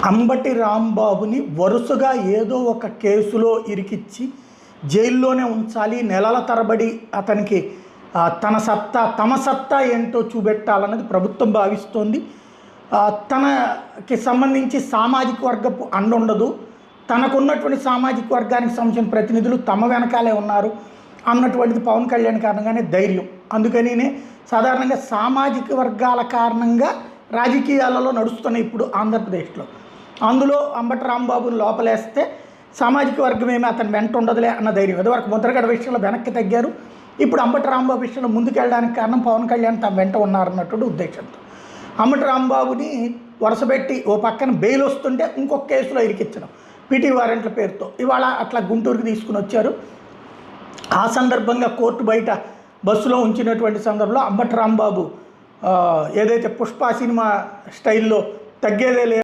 అంబటి రాంబాబుని వరుసగా ఏదో ఒక కేసులో ఇరికిచ్చి జైల్లోనే ఉంచాలి, నెలల తరబడి అతనికి తమ సత్తా ఏంటో చూపెట్టాలన్నది ప్రభుత్వం భావిస్తోంది. తనకి సంబంధించి సామాజిక వర్గపు అండుండదు, తనకున్నటువంటి సామాజిక వర్గానికి సంబంధించిన ప్రతినిధులు తమ వెనకాలే ఉన్నారు అన్నటువంటిది పవన్ కళ్యాణ్ కారణంగానే ధైర్యం. అందుకనినే సాధారణంగా సామాజిక వర్గాల కారణంగా రాజకీయాలలో నడుస్తున్నాయి ఇప్పుడు ఆంధ్రప్రదేశ్లో. అందులో అంబటి రాంబాబుని లోపలేస్తే సామాజిక వర్గం ఏమీ అతను వెంట ఉండదులే అన్న ధైర్యం. ఇదివరకు ముద్రగడ విషయంలో వెనక్కి తగ్గారు, ఇప్పుడు అంబటి రాంబాబు విషయంలో ముందుకెళ్ళడానికి కారణం పవన్ కళ్యాణ్ తమ వెంట ఉన్నారన్నటువంటి ఉద్దేశంతో అంబటి రాంబాబుని వరుసపెట్టి ఓ పక్కన బెయిల్ వస్తుంటే ఇంకొక కేసులో ఇరికించడం పీటీ వారెంట్ల పేరుతో ఇవాళ అట్లా గుంటూరుకి తీసుకుని వచ్చారు. ఆ సందర్భంగా కోర్టు బయట బస్సులో ఉంచినటువంటి సందర్భంలో అంబటి రాంబాబు ఏదైతే పుష్ప సినిమా స్టైల్లో తగ్గేదే లేదు